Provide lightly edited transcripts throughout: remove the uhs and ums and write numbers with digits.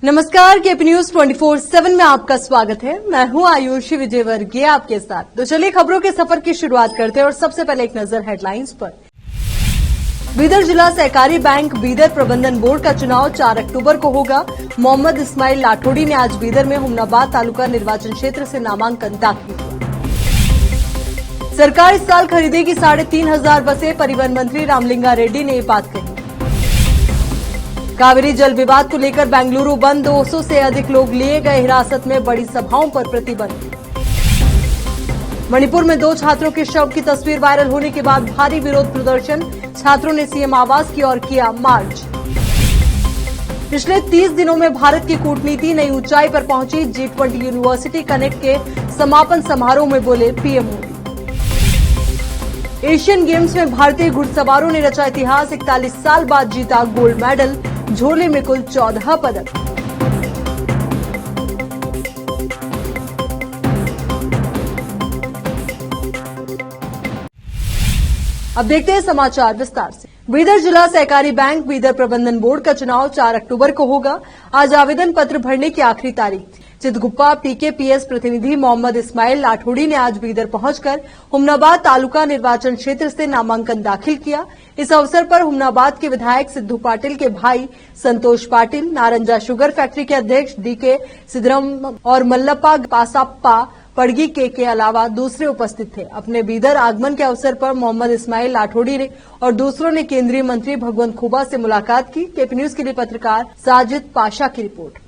नमस्कार, KP news 24/7 में आपका स्वागत है। मैं हूं आयुषी विजयवर्गीय आपके साथ। तो चलिए खबरों के सफर की शुरुआत करते हैं और सबसे पहले एक नजर हेडलाइंस पर। बीदर जिला सहकारी बैंक बीदर प्रबंधन बोर्ड का चुनाव 4 अक्टूबर को होगा। मोहम्मद इस्माइल लाठोड़ी ने आज बीदर में हुमनाबाद तालुका निर्वाचन क्षेत्र से नामांकन दाखिल किया। सरकार इस साल खरीदेगी 3,500 बसें, परिवहन मंत्री रामलिंगा रेड्डी ने ये बात कही। कावेरी जल विवाद को लेकर बेंगलुरु बंद, 200 से अधिक लोग लिए गए हिरासत में, बड़ी सभाओं पर प्रतिबंध। मणिपुर में 2 छात्रों के शव की तस्वीर वायरल होने के बाद भारी विरोध प्रदर्शन, छात्रों ने सीएम आवास की ओर किया मार्च। पिछले 30 दिनों में भारत की कूटनीति नई ऊंचाई पर पहुंची, G20 यूनिवर्सिटी कनेक्ट के समापन समारोह में बोले पीएम मोदी। एशियन गेम्स में भारतीय घुड़सवारों ने रचा इतिहास, 41 साल बाद जीता गोल्ड मेडल, झोले में कुल 14 पदक। अब देखते हैं समाचार विस्तार से। बीदर जिला सहकारी बैंक बीदर प्रबंधन बोर्ड का चुनाव 4 अक्टूबर को होगा। आज आवेदन पत्र भरने की आखिरी तारीख थी। चितगुप्पा पीकेपीएस प्रतिनिधि मोहम्मद इस्माइल लाठोड़ी ने आज बीदर पहुंचकर हुमनाबाद तालुका निर्वाचन क्षेत्र से नामांकन दाखिल किया। इस अवसर पर हुमनाबाद के विधायक सिद्धू पाटिल के भाई संतोष पाटिल, नारंजा शुगर फैक्ट्री के अध्यक्ष डीके सिद्धरम और मल्लप्पा पासाप्पा पड़गी के अलावा दूसरे उपस्थित थे। अपने बीदर आगमन के अवसर पर मोहम्मद इस्माइल लाठोड़ी ने और दूसरों ने केंद्रीय मंत्री भगवंत खुबा से मुलाकात की। केपी न्यूज के लिए पत्रकार साजिद पाशा की रिपोर्ट।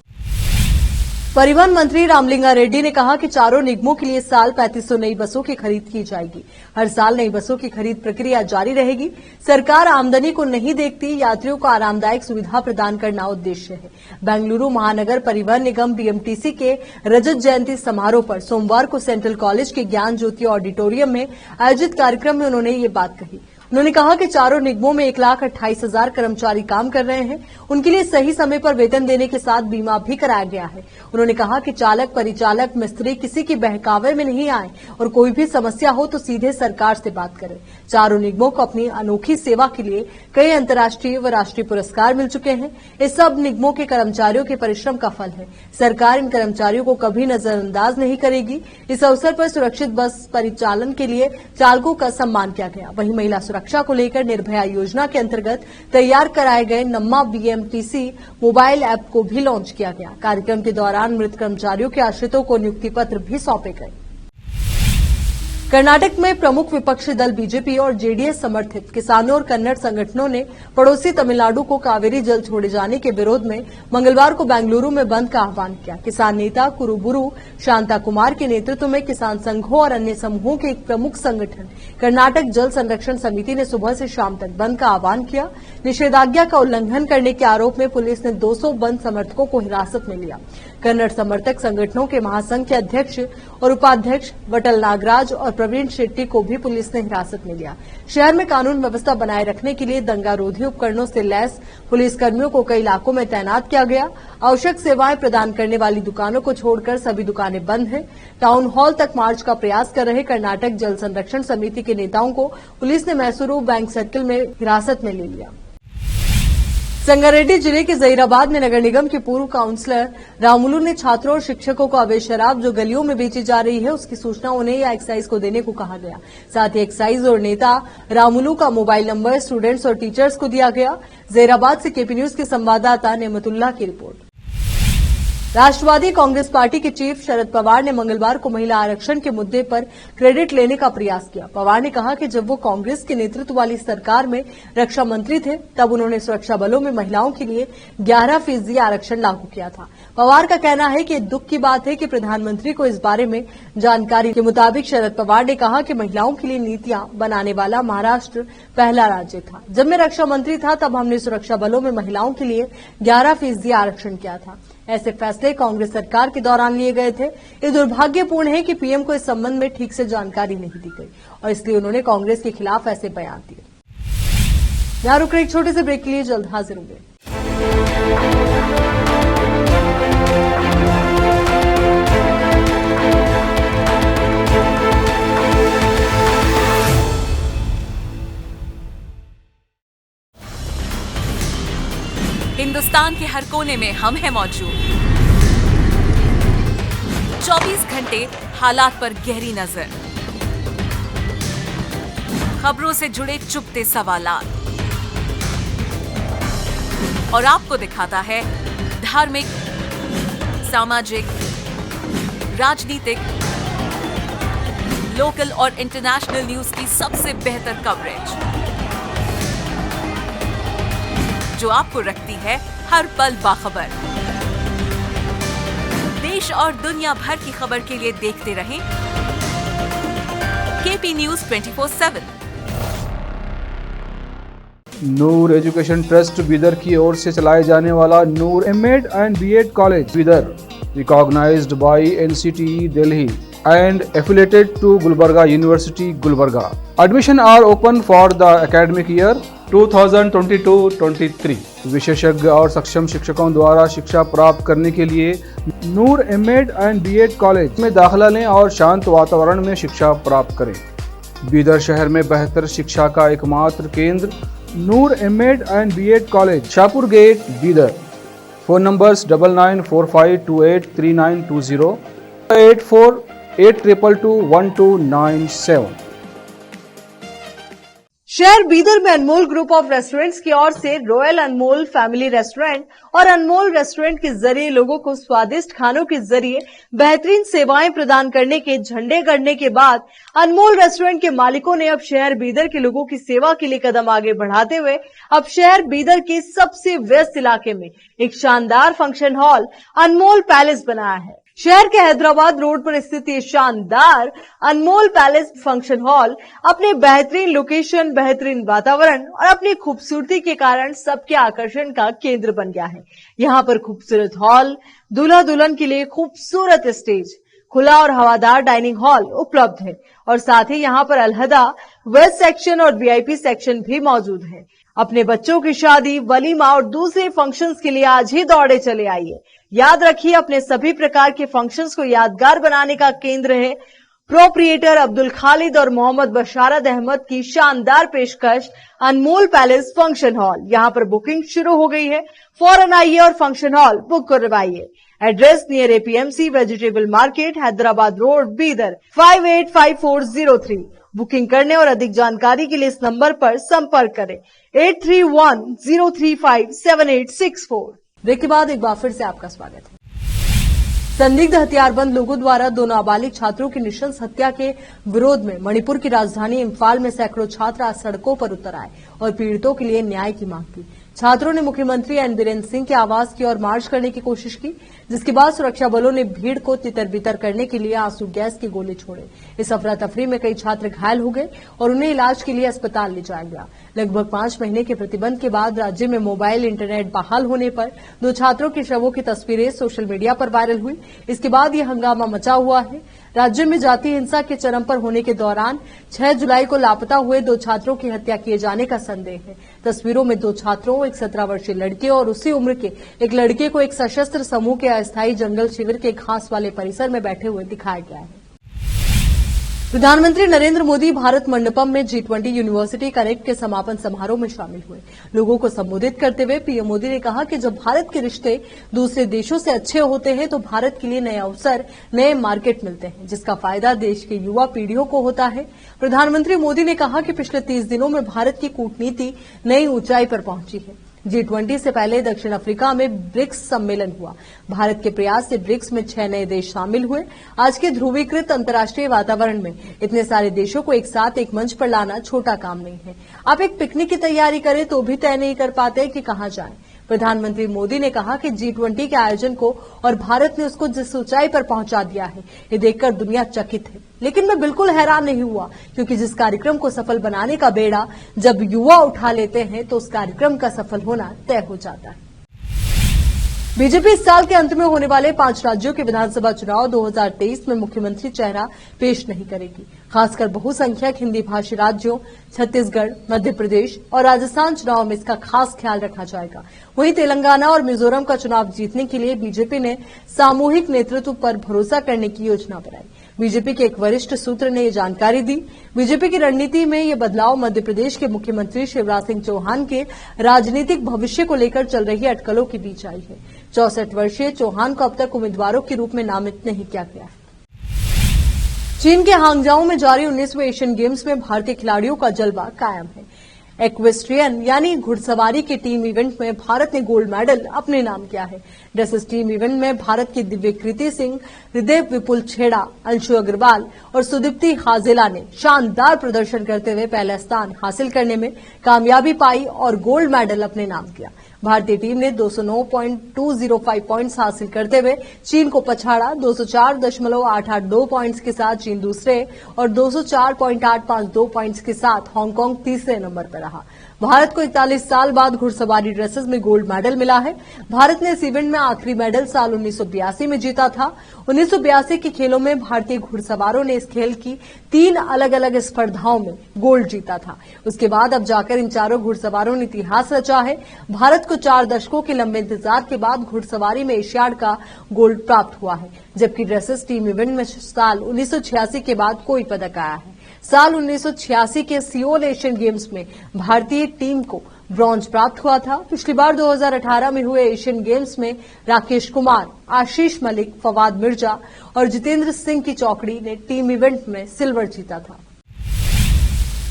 परिवहन मंत्री रामलिंगा रेड्डी ने कहा कि चारों निगमों के लिए इस साल 3500 नई बसों की खरीद की जाएगी। हर साल नई बसों की खरीद प्रक्रिया जारी रहेगी। सरकार आमदनी को नहीं देखती, यात्रियों को आरामदायक सुविधा प्रदान करना उद्देश्य है। बेंगलुरु महानगर परिवहन निगम बीएमटीसी के रजत जयंती समारोह पर सोमवार को सेंट्रल कॉलेज के ज्ञान ज्योति ऑडिटोरियम में आयोजित कार्यक्रम में उन्होंने ये बात कही। उन्होंने कहा कि चारों निगमों में 1,28,000 कर्मचारी काम कर रहे हैं। उनके लिए सही समय पर वेतन देने के साथ बीमा भी कराया गया है। उन्होंने कहा कि चालक, परिचालक, मिस्त्री किसी की बहकावे में नहीं आए और कोई भी समस्या हो तो सीधे सरकार से बात करें। चारों निगमों को अपनी अनोखी सेवा के लिए कई अंतर्राष्ट्रीय व राष्ट्रीय पुरस्कार मिल चुके हैं। इस सब निगमों के कर्मचारियों के परिश्रम का फल है। सरकार इन कर्मचारियों को कभी नजरअंदाज नहीं करेगी। इस अवसर पर सुरक्षित बस परिचालन के लिए चालकों का सम्मान किया गया। वहीं महिला सुरक्षा को लेकर निर्भया योजना के अंतर्गत तैयार कराए गए नम्मा बीएमटीसी मोबाइल ऐप को भी लॉन्च किया गया। कार्यक्रम के दौरान मृत कर्मचारियों के आश्रितों को नियुक्ति पत्र भी सौंपे गए। कर्नाटक में प्रमुख विपक्षी दल बीजेपी और जेडीएस समर्थित किसानों और कन्नड़ संगठनों ने पड़ोसी तमिलनाडु को कावेरी जल छोड़े जाने के विरोध में मंगलवार को बेंगलुरु में बंद का आह्वान किया। किसान नेता कुरुबुरु शांता कुमार के नेतृत्व में किसान संघों और अन्य समूहों के एक प्रमुख संगठन कर्नाटक जल संरक्षण समिति ने सुबह से शाम तक बंद का आह्वान किया। निषेधाज्ञा का उल्लंघन करने के आरोप में पुलिस ने 200 बंद समर्थकों को हिरासत में लिया। कन्नड़ समर्थक संगठनों के महासंघ के अध्यक्ष और उपाध्यक्ष वटल नागराज और प्रवीण शेट्टी को भी पुलिस ने हिरासत में लिया। शहर में कानून व्यवस्था बनाए रखने के लिए दंगारोधी उपकरणों से लैस पुलिसकर्मियों को कई इलाकों में तैनात किया गया। आवश्यक सेवाएं प्रदान करने वाली दुकानों को छोड़कर सभी दुकानें बंद हैं। टाउन हॉल तक मार्च का प्रयास कर रहे कर्नाटक जल संरक्षण समिति के नेताओं को पुलिस ने मैसूरू बैंक सर्किल में हिरासत में ले लिया। संगारेड्डी जिले के जहीराबाद में नगर निगम के पूर्व काउंसलर रामुलू ने छात्रों और शिक्षकों को अवैध शराब जो गलियों में बेची जा रही है उसकी सूचना उन्हें या एक्साइज को देने को कहा गया। साथ ही एक्साइज और नेता रामुलू का मोबाइल नंबर स्टूडेंट्स और टीचर्स को दिया गया। जहीराबाद से केपी न्यूज के संवाददाता नेमतुल्लाह की रिपोर्ट। राष्ट्रवादी कांग्रेस पार्टी के चीफ शरद पवार ने मंगलवार को महिला आरक्षण के मुद्दे पर क्रेडिट लेने का प्रयास किया। पवार ने कहा कि जब वो कांग्रेस के नेतृत्व वाली सरकार में रक्षा मंत्री थे तब उन्होंने सुरक्षा बलों में महिलाओं के लिए 11% आरक्षण लागू किया था। पवार का कहना है कि दुख की बात है कि प्रधानमंत्री को इस बारे में जानकारी के मुताबिक शरद पवार ने कहा कि महिलाओं के लिए नीतियां बनाने वाला महाराष्ट्र पहला राज्य था। जब मैं रक्षा मंत्री था तब हमने सुरक्षा बलों में महिलाओं के लिए 11% आरक्षण किया था। ऐसे फैसले कांग्रेस सरकार के दौरान लिए गए थे। ये दुर्भाग्यपूर्ण है कि पीएम को इस संबंध में ठीक से जानकारी नहीं दी गई और इसलिए उन्होंने कांग्रेस के खिलाफ ऐसे बयान दिए। यहां रुक रहे एक छोटे से ब्रेक के लिए जल्द हाजिर होंगे। हिंदुस्तान के हर कोने में हम हैं मौजूद। 24 घंटे हालात पर गहरी नजर, खबरों से जुड़े चुपते सवालात और आपको दिखाता है धार्मिक, सामाजिक, राजनीतिक, लोकल और इंटरनेशनल न्यूज की सबसे बेहतर कवरेज, जो आपको रखती है हर पल बाखबर। देश और दुनिया भर की खबर के लिए देखते रहें KP news 24/7। Noor education trust Bidar की ओर से चलाए जाने वाला Noor MEd and BEd college Bidar, recognized by NCTE Delhi and affiliated to Gulbarga University, Gulbarga. Admission are open for the academic year 2022-23. विशेषज्ञ और सक्षम शिक्षकों द्वारा शिक्षा प्राप्त करने के लिए नूर एमएड एंड बीएड कॉलेज में दाखिला लें और शांत वातावरण में शिक्षा प्राप्त करें। बीदर शहर में बेहतर शिक्षा का एकमात्र केंद्र Noor MEd and BEd college, Shahpur gate, Bidar. Phone numbers 9945283920, 8482221297। शहर बीदर में अनमोल ग्रुप ऑफ रेस्टोरेंट्स की ओर से रॉयल अनमोल फैमिली रेस्टोरेंट और अनमोल रेस्टोरेंट के जरिए लोगों को स्वादिष्ट खानों के जरिए बेहतरीन सेवाएं प्रदान करने के झंडे गड़ने के बाद अनमोल रेस्टोरेंट के मालिकों ने अब शहर बीदर के लोगों की सेवा के लिए कदम आगे बढ़ाते हुए अब शहर बीदर के सबसे व्यस्त इलाके में एक शानदार फंक्शन हॉल अनमोल पैलेस बनाया है। शहर के हैदराबाद रोड पर स्थित ये शानदार अनमोल पैलेस फंक्शन हॉल अपने बेहतरीन लोकेशन, बेहतरीन वातावरण और अपनी खूबसूरती के कारण सबके आकर्षण का केंद्र बन गया है। यहाँ पर खूबसूरत हॉल, दूल्हा दुल्हन के लिए खूबसूरत स्टेज, खुला और हवादार डाइनिंग हॉल उपलब्ध है और साथ ही यहाँ पर अलहदा वेस्ट सेक्शन और वीआईपी सेक्शन भी मौजूद है। अपने बच्चों की शादी, वलीमा और दूसरे फंक्शंस के लिए आज ही दौड़े चले आइए। याद रखिए, अपने सभी प्रकार के फंक्शंस को यादगार बनाने का केंद्र है प्रोप्रिएटर अब्दुल खालिद और मोहम्मद बशारत अहमद की शानदार पेशकश अनमोल पैलेस फंक्शन हॉल। यहाँ पर बुकिंग शुरू हो गई है, फौरन आइए और फंक्शन हॉल बुक करवाइए। Address near APMC vegetable market, Hyderabad road, Bidar 585403। Booking करने और अधिक जानकारी के लिए इस नंबर पर संपर्क करें 8310357864। ब्रेक के बाद एक बार फिर से आपका स्वागत है। संदिग्ध हथियारबंद लोगों द्वारा दो नाबालिग छात्रों की नृशंस हत्या के विरोध में मणिपुर की राजधानी इम्फाल में सैकड़ों छात्र आज सड़कों पर उतर आए और पीड़ितों के लिए न्याय की मांग की। छात्रों ने मुख्यमंत्री एन बीरेन सिंह के आवास की ओर मार्च करने की कोशिश की, जिसके बाद सुरक्षा बलों ने भीड़ को तितर-बितर करने के लिए आंसू गैस के गोले छोड़े। इस अफरा तफरी में कई छात्र घायल हो गए और उन्हें इलाज के लिए अस्पताल ले जाया गया। लगभग 5 महीने के प्रतिबंध के बाद राज्य में मोबाइल इंटरनेट बहाल होने पर दो छात्रों के शवों की तस्वीरें सोशल मीडिया पर वायरल हुई। इसके बाद यह हंगामा मचा हुआ है। राज्य में जातीय हिंसा के चरम पर होने के दौरान 6 जुलाई को लापता हुए दो छात्रों की हत्या किए जाने का संदेह है। तस्वीरों में दो छात्रों, एक 17 वर्षीय लड़के और उसी उम्र के एक लड़के को एक सशस्त्र समूह के अस्थायी जंगल शिविर के घास वाले परिसर में बैठे हुए दिखाया गया है। प्रधानमंत्री नरेंद्र मोदी भारत मंडपम में G20 यूनिवर्सिटी कनेक्ट के समापन समारोह में शामिल हुए। लोगों को संबोधित करते हुए पीएम मोदी ने कहा कि जब भारत के रिश्ते दूसरे देशों से अच्छे होते हैं तो भारत के लिए नए अवसर, नए मार्केट मिलते हैं, जिसका फायदा देश के युवा पीढ़ियों को होता है। प्रधानमंत्री मोदी ने कहा कि पिछले 30 दिनों में भारत की कूटनीति नई ऊंचाई पर पहुंची है। G20 से पहले दक्षिण अफ्रीका में ब्रिक्स सम्मेलन हुआ। भारत के प्रयास से ब्रिक्स में 6 नए देश शामिल हुए। आज के ध्रुवीकृत अंतर्राष्ट्रीय वातावरण में इतने सारे देशों को एक साथ एक मंच पर लाना छोटा काम नहीं है। आप एक पिकनिक की तैयारी करें तो भी तय नहीं कर पाते कि कहां जाएं। प्रधानमंत्री मोदी ने कहा कि G20 के आयोजन को और भारत ने उसको जिस ऊंचाई पर पहुंचा दिया है, ये देखकर दुनिया चकित है। लेकिन मैं बिल्कुल हैरान नहीं हुआ, क्योंकि जिस कार्यक्रम को सफल बनाने का बेड़ा जब युवा उठा लेते हैं तो उस कार्यक्रम का सफल होना तय हो जाता है। बीजेपी इस साल के अंत में होने वाले 5 राज्यों के विधानसभा चुनाव 2023 में मुख्यमंत्री चेहरा पेश नहीं करेगी। खासकर बहुसंख्यक हिंदी भाषी राज्यों छत्तीसगढ़, मध्य प्रदेश और राजस्थान चुनाव में इसका खास ख्याल रखा जाएगा। वहीं तेलंगाना और मिजोरम का चुनाव जीतने के लिए बीजेपी ने सामूहिक नेतृत्व पर भरोसा करने की योजना बनाई। बीजेपी के एक वरिष्ठ सूत्र ने ये जानकारी दी। बीजेपी की रणनीति में ये बदलाव मध्य प्रदेश के मुख्यमंत्री शिवराज सिंह चौहान के राजनीतिक भविष्य को लेकर चल रही अटकलों के बीच आई है। 64 वर्षीय चौहान को अब तक उम्मीदवारों के रूप में नामित नहीं किया गया है। चीन के हांगझाऊ में जारी 19वें एशियन गेम्स में भारतीय खिलाड़ियों का जलवा कायम है। एक्वेस्ट्रियन यानी घुड़सवारी के टीम इवेंट में भारत ने गोल्ड मेडल अपने नाम किया है। ड्रेसेस टीम इवेंट में भारत की दिव्यकृति सिंह, हृदय विपुल छेड़ा, अंशु अग्रवाल और सुदीप्ति हाजेला ने शानदार प्रदर्शन करते हुए पहला स्थान हासिल करने में कामयाबी पाई और गोल्ड मेडल अपने नाम किया। भारतीय टीम ने 209.205 पॉइंट्स हासिल करते हुए चीन को पछाड़ा। 204.882 पॉइंट्स के साथ चीन दूसरे और 204.852 पॉइंट्स के साथ हांगकांग तीसरे नंबर पर रहा। भारत को 41 साल बाद घुड़सवारी ड्रेसेस में गोल्ड मेडल मिला है। भारत ने इस इवेंट में आखिरी मेडल साल 1982 में जीता था। 1982 के खेलों में भारतीय घुड़सवारों ने इस खेल की 3 अलग अलग स्पर्धाओं में गोल्ड जीता था। उसके बाद अब जाकर इन चारों घुड़सवारों ने इतिहास रचा है। भारत को 4 दशकों के लंबे इंतजार के बाद घुड़सवारी में एशियाड का गोल्ड प्राप्त हुआ है, जबकि ड्रेसेस टीम इवेंट में साल 1986 के बाद कोई पदक आया है। साल 1986 के सियोल एशियन गेम्स में भारतीय टीम को ब्रॉन्ज प्राप्त हुआ था। पिछली बार 2018 में हुए एशियन गेम्स में राकेश कुमार, आशीष मलिक, फवाद मिर्जा और जितेंद्र सिंह की चौकड़ी ने टीम इवेंट में सिल्वर जीता था।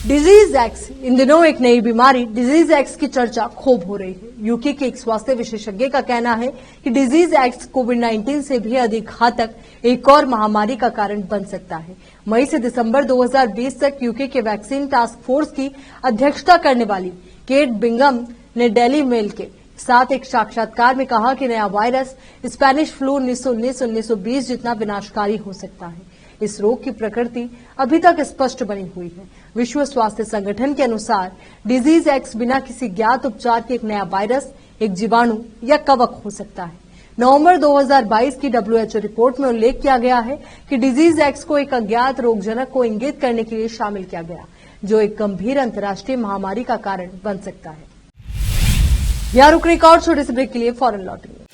डिजीज एक्स, इन दिनों एक नई बीमारी डिजीज एक्स की चर्चा खूब हो रही है। यूके के एक स्वास्थ्य विशेषज्ञ का कहना है कि डिजीज एक्स कोविड-19 से भी अधिक घातक एक और महामारी का कारण बन सकता है। मई से दिसंबर 2020 तक यूके के वैक्सीन टास्क फोर्स की अध्यक्षता करने वाली केट बिंगम ने डेली मेल के साथ एक साक्षात्कार में कहा कि नया वायरस स्पेनिश फ्लू 1919-1920 जितना विनाशकारी हो सकता है। इस रोग की प्रकृति अभी तक स्पष्ट बनी हुई है। विश्व स्वास्थ्य संगठन के अनुसार डिजीज एक्स बिना किसी ज्ञात उपचार के एक नया वायरस, एक जीवाणु या कवक हो सकता है। नवंबर 2022 की WHO रिपोर्ट में उल्लेख किया गया है कि डिजीज एक्स को एक अज्ञात रोगजनक को इंगित करने के लिए शामिल किया गया, जो एक गंभीर अंतर्राष्ट्रीय महामारी का कारण बन सकता है। यहाँ रुक एक और छोटे से ब्रेक के लिए फौरन लौटेंगे।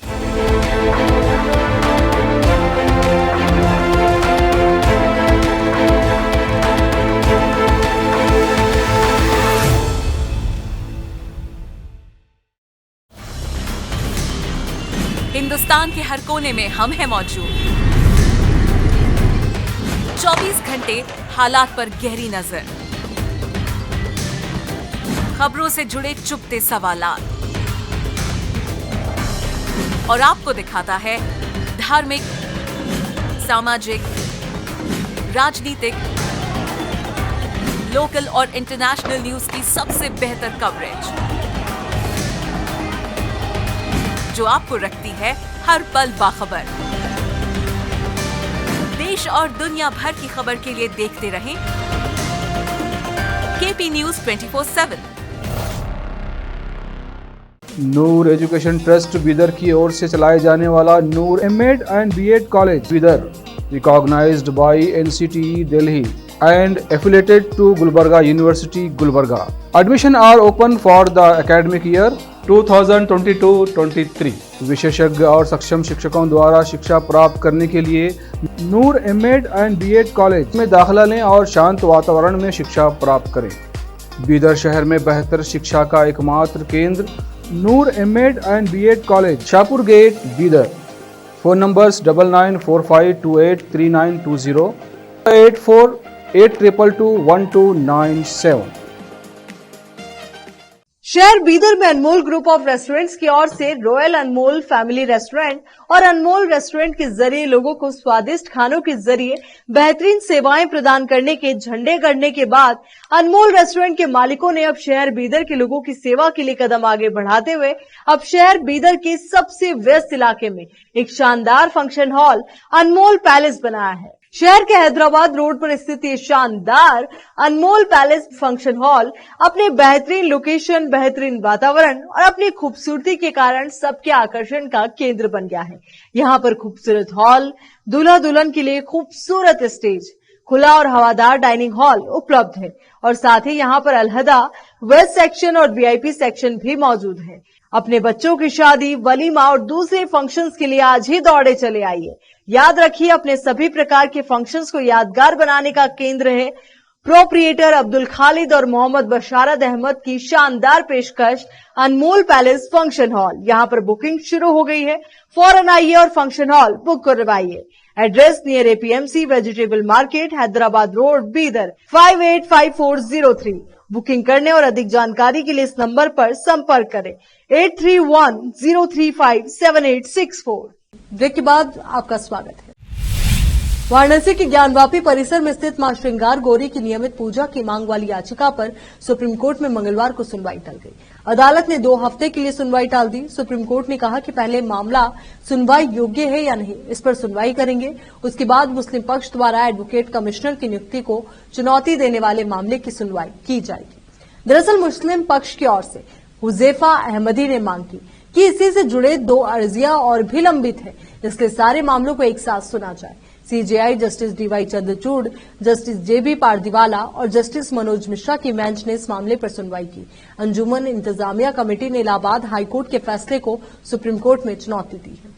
हिंदुस्तान के हर कोने में हम हैं मौजूद। 24 घंटे हालात पर गहरी नजर, खबरों से जुड़े चुपते सवालात और आपको दिखाता है धार्मिक, सामाजिक, राजनीतिक, लोकल और इंटरनेशनल न्यूज की सबसे बेहतर कवरेज, जो आपको रखती है हर पल बाखबर। देश और दुनिया भर की खबर के लिए देखते रहें KP news 24/7। Noor education trust Bidar की ओर से चलाए जाने वाला Noor MEd and BEd college Bidar, recognized by NCTE Delhi and affiliated to Gulbarga University, Gulbarga. Admission are open for the academic year 2022-23. विशेषज्ञ और सक्षम शिक्षकों द्वारा शिक्षा प्राप्त करने के लिए नूर एमएड एंड बीएड कॉलेज में दाखिला लें और शांत वातावरण में शिक्षा प्राप्त करें। बीदर शहर में बेहतर शिक्षा का एकमात्र केंद्र Noor MEd and BEd college, Shahpur gate, Bidar. Phone numbers 9945283920, 8482221297। शहर बीदर में अनमोल ग्रुप ऑफ रेस्टोरेंट्स की ओर से रॉयल अनमोल फैमिली रेस्टोरेंट और अनमोल रेस्टोरेंट के जरिए लोगों को स्वादिष्ट खानों के जरिए बेहतरीन सेवाएं प्रदान करने के झंडे गड़ने के बाद अनमोल रेस्टोरेंट के मालिकों ने अब शहर बीदर के लोगों की सेवा के लिए कदम आगे बढ़ाते हुए अब शहर बीदर के सबसे व्यस्त इलाके में एक शानदार फंक्शन हॉल अनमोल पैलेस बनाया है। शहर के हैदराबाद रोड पर स्थित ये शानदार अनमोल पैलेस फंक्शन हॉल अपने बेहतरीन लोकेशन, बेहतरीन वातावरण और अपनी खूबसूरती के कारण सबके आकर्षण का केंद्र बन गया है। यहाँ पर खूबसूरत हॉल, दूल्हा दुल्हन के लिए खूबसूरत स्टेज, खुला और हवादार डाइनिंग हॉल उपलब्ध है और साथ ही यहाँ पर अलहदा वेस्ट सेक्शन और वीआईपी सेक्शन भी मौजूद है। अपने बच्चों की शादी, वलीमा और दूसरे फंक्शंस के लिए आज ही दौड़े चले आइए। याद रखिए, अपने सभी प्रकार के फंक्शंस को यादगार बनाने का केंद्र है प्रोप्रिएटर अब्दुल खालिद और मोहम्मद बशारत अहमद की शानदार पेशकश अनमोल पैलेस फंक्शन हॉल। यहां पर बुकिंग शुरू हो गई है। फौरन आइए और फंक्शन हॉल बुक करवाइए। Address near APMC vegetable market, Hyderabad road, Bidar 585403। Booking करने और अधिक जानकारी के लिए इस नंबर पर संपर्क करें 8310357864। ब्रेक के बाद आपका स्वागत है। वाराणसी के ज्ञानवापी परिसर में स्थित मां श्रृंगार गौरी की नियमित पूजा की मांग वाली याचिका पर सुप्रीम कोर्ट में मंगलवार को सुनवाई टल गई। अदालत ने 2 हफ्ते के लिए सुनवाई टाल दी। सुप्रीम कोर्ट ने कहा कि पहले मामला सुनवाई योग्य है या नहीं, इस पर सुनवाई करेंगे। उसके बाद मुस्लिम पक्ष द्वारा एडवोकेट कमिश्नर की नियुक्ति को चुनौती देने वाले मामले की सुनवाई की जाएगी। दरअसल मुस्लिम पक्ष की ओर से हुजैफा अहमदी ने मांग की कि इसी से जुड़े 2 अर्जियां और भी लंबित है, इसलिए सारे मामलों को एक साथ सुना जाए। CJI justice DY Chandrachud, justice JB Pardiwala और जस्टिस मनोज मिश्रा की बेंच ने इस मामले पर सुनवाई की। अंजुमन इंतजामिया कमेटी ने इलाहाबाद हाईकोर्ट के फैसले को सुप्रीम कोर्ट में चुनौती दी है।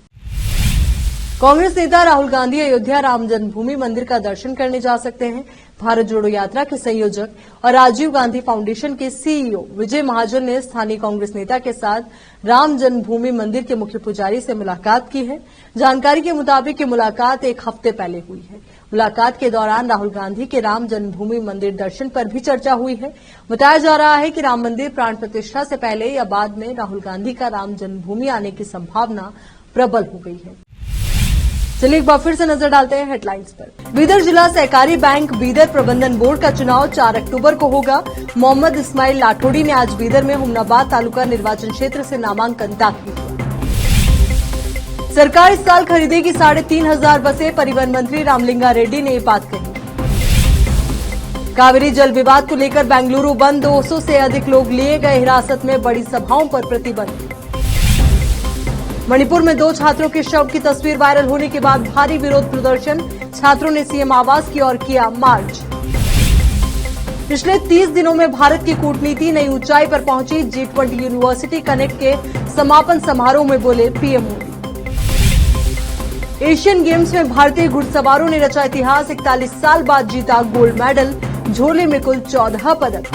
कांग्रेस नेता राहुल गांधी अयोध्या राम जन्मभूमि मंदिर का दर्शन करने जा सकते हैं। भारत जोड़ो यात्रा के संयोजक और राजीव गांधी फाउंडेशन के सीईओ विजय महाजन ने स्थानीय कांग्रेस नेता के साथ राम जन्मभूमि मंदिर के मुख्य पुजारी से मुलाकात की है। जानकारी के मुताबिक ये मुलाकात 1 हफ्ते पहले हुई है। मुलाकात के दौरान राहुल गांधी के राम जन्मभूमि मंदिर दर्शन पर भी चर्चा हुई है। बताया जा रहा है कि राम मंदिर प्राण प्रतिष्ठा से पहले या बाद में राहुल गांधी का राम जन्मभूमि आने की संभावना प्रबल हो गई है। चलिए एक बार फिर से नजर डालते हैं हेडलाइंस पर। बीदर जिला सहकारी बैंक बीदर प्रबंधन बोर्ड का चुनाव 4 अक्टूबर को होगा। मोहम्मद इस्माइल लाठोड़ी ने आज बीदर में हुमनाबाद तालुका निर्वाचन क्षेत्र से नामांकन दाखिल किया। सरकार इस साल खरीदेगी 3500 बसें, परिवहन मंत्री रामलिंगा रेड्डी ने ये बात कही। कावेरी जल विवाद को लेकर बेंगलुरु बंद, 200 से अधिक लोग लिए गए हिरासत में, बड़ी सभाओं पर प्रतिबंध। मणिपुर में 2 छात्रों के शव की तस्वीर वायरल होने के बाद भारी विरोध प्रदर्शन, छात्रों ने सीएम आवास की ओर किया मार्च। पिछले 30 दिनों में भारत की कूटनीति नई ऊंचाई पर पहुंची, G20 यूनिवर्सिटी कनेक्ट के समापन समारोह में बोले पीएम मोदी। एशियन गेम्स में भारतीय घुड़सवारों ने रचा इतिहास, 41 साल बाद जीता गोल्ड मेडल, झोले में कुल 14 पदक।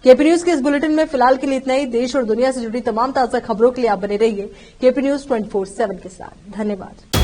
केपी न्यूज के इस बुलेटिन में फिलहाल के लिए इतना ही। देश और दुनिया से जुड़ी तमाम ताजा खबरों के लिए आप बने रहिए केपी न्यूज 24/7 के साथ। धन्यवाद।